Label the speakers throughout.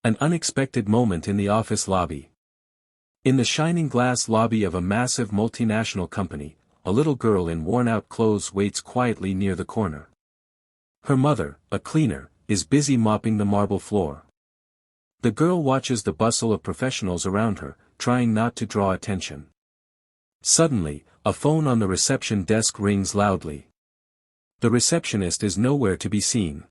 Speaker 1: An unexpected moment in the office lobby. In the shining glass lobby of a massive multinational company, a little girl in worn-out clothes waits quietly near the corner. Her mother, a cleaner, is busy mopping the marble floor. The girl watches the bustle of professionals around her, trying not to draw attention. Suddenly, a phone on the reception desk rings loudly. The receptionist is nowhere to be seen.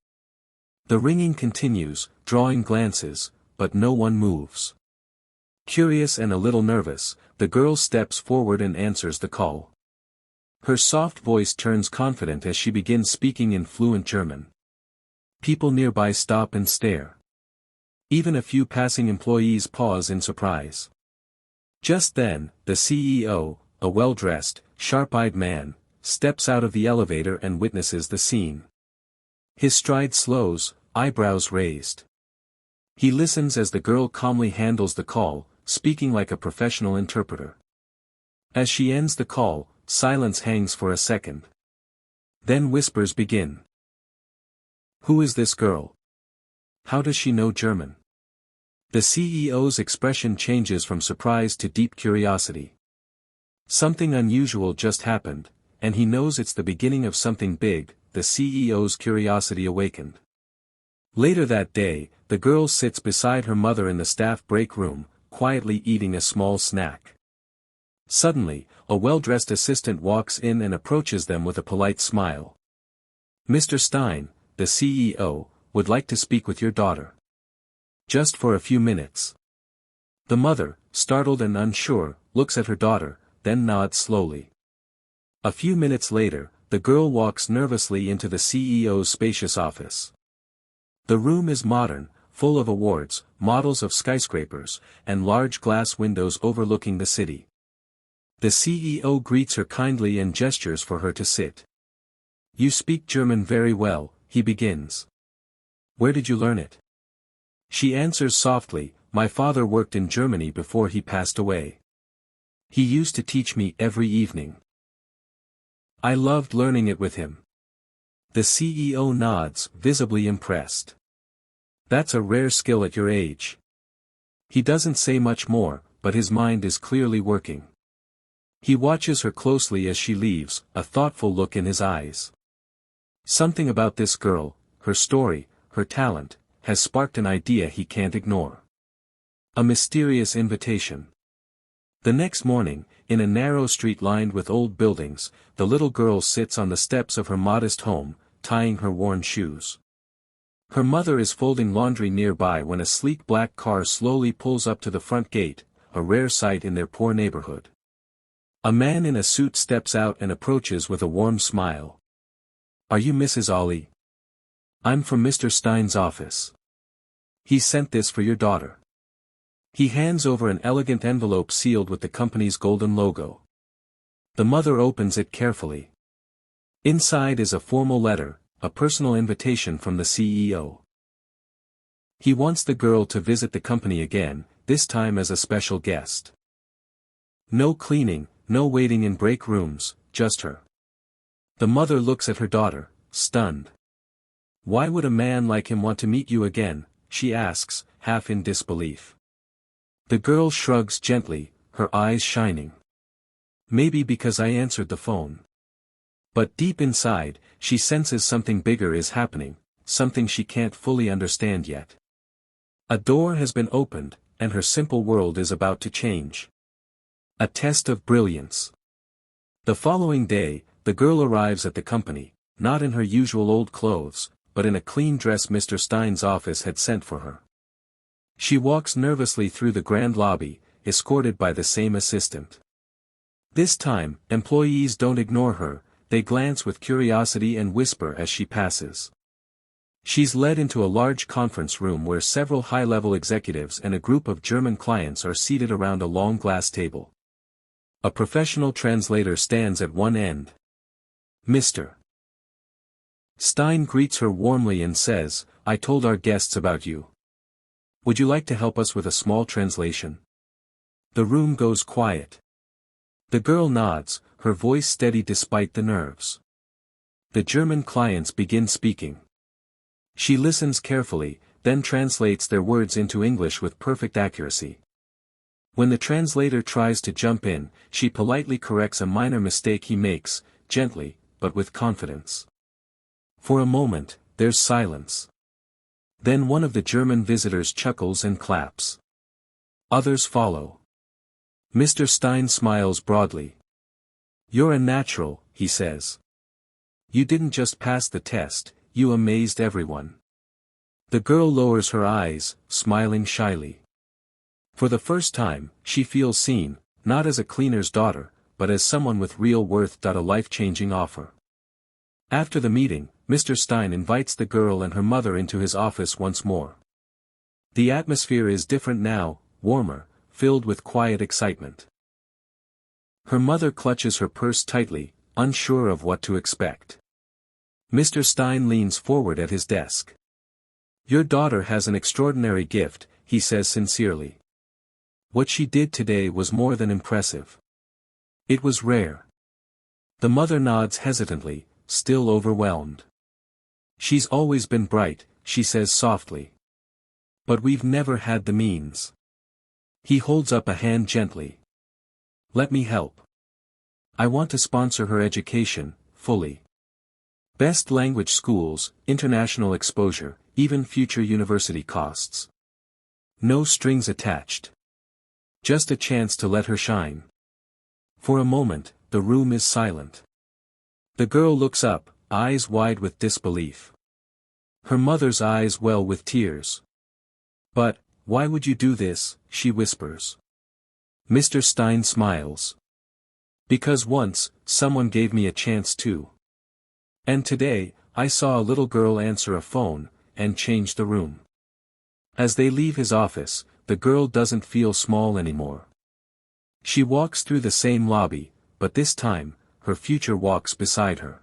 Speaker 1: The ringing continues, drawing glances, but no one moves. Curious and a little nervous, the girl steps forward and answers the call. Her soft voice turns confident as she begins speaking in fluent German. People nearby stop and stare. Even a few passing employees pause in surprise. Just then, the CEO, a well-dressed, sharp-eyed man, steps out of the elevator and witnesses the scene. His stride slows, eyebrows raised. He listens as the girl calmly handles the call, speaking like a professional interpreter. As she ends the call, silence hangs for a second. Then whispers begin. Who is this girl? How does she know German? The CEO's expression changes from surprise to deep curiosity. Something unusual just happened, and he knows it's the beginning of something big. The CEO's curiosity awakened. Later that day, the girl sits beside her mother in the staff break room, quietly eating a small snack. Suddenly, a well-dressed assistant walks in and approaches them with a polite smile. "Mr. Stein, the CEO, would like to speak with your daughter. Just for a few minutes." The mother, startled and unsure, looks at her daughter, then nods slowly. A few minutes later, the girl walks nervously into the CEO's spacious office. The room is modern, full of awards, models of skyscrapers, and large glass windows overlooking the city. The CEO greets her kindly and gestures for her to sit. "You speak German very well," he begins. "Where did you learn it?" She answers softly, "My father worked in Germany before he passed away. He used to teach me every evening. I loved learning it with him." The CEO nods, visibly impressed. "That's a rare skill at your age." He doesn't say much more, but his mind is clearly working. He watches her closely as she leaves, a thoughtful look in his eyes. Something about this girl, her story, her talent, has sparked an idea he can't ignore. A mysterious invitation. The next morning, in a narrow street lined with old buildings, the little girl sits on the steps of her modest home, tying her worn shoes. Her mother is folding laundry nearby when a sleek black car slowly pulls up to the front gate, a rare sight in their poor neighborhood. A man in a suit steps out and approaches with a warm smile. "Are you Mrs. Ollie? I'm from Mr. Stein's office. He sent this for your daughter." He hands over an elegant envelope sealed with the company's golden logo. The mother opens it carefully. Inside is a formal letter, a personal invitation from the CEO. He wants the girl to visit the company again, this time as a special guest. No cleaning, no waiting in break rooms, just her. The mother looks at her daughter, stunned. "Why would a man like him want to meet you again?" she asks, half in disbelief. The girl shrugs gently, her eyes shining. "Maybe because I answered the phone." But deep inside, she senses something bigger is happening, something she can't fully understand yet. A door has been opened, and her simple world is about to change. A test of brilliance. The following day, the girl arrives at the company, not in her usual old clothes, but in a clean dress Mr. Stein's office had sent for her. She walks nervously through the grand lobby, escorted by the same assistant. This time, employees don't ignore her, they glance with curiosity and whisper as she passes. She's led into a large conference room where several high-level executives and a group of German clients are seated around a long glass table. A professional translator stands at one end. "Mr. Stein greets her warmly and says, 'I told our guests about you. Would you like to help us with a small translation?' The room goes quiet. The girl nods, her voice steady despite the nerves. The German clients begin speaking. She listens carefully, then translates their words into English with perfect accuracy. When the translator tries to jump in, she politely corrects a minor mistake he makes, gently, but with confidence. For a moment, there's silence. Then one of the German visitors chuckles and claps. Others follow. Mr. Stein smiles broadly. "You're a natural," he says. "You didn't just pass the test, you amazed everyone." The girl lowers her eyes, smiling shyly. For the first time, she feels seen, not as a cleaner's daughter, but as someone with real worth. A life-changing offer. After the meeting, Mr. Stein invites the girl and her mother into his office once more. The atmosphere is different now, warmer, filled with quiet excitement. Her mother clutches her purse tightly, unsure of what to expect. Mr. Stein leans forward at his desk. "Your daughter has an extraordinary gift," he says sincerely. "What she did today was more than impressive. It was rare." The mother nods hesitantly, still overwhelmed. "She's always been bright," she says softly. "But we've never had the means." He holds up a hand gently. "Let me help. I want to sponsor her education, fully. Best language schools, international exposure, even future university costs. No strings attached. Just a chance to let her shine." For a moment, the room is silent. The girl looks up, eyes wide with disbelief. Her mother's eyes well with tears. "But, why would you do this?" she whispers. Mr. Stein smiles. "Because once, someone gave me a chance too. And today, I saw a little girl answer a phone, and change the room." As they leave his office, the girl doesn't feel small anymore. She walks through the same lobby, but this time, her future walks beside her.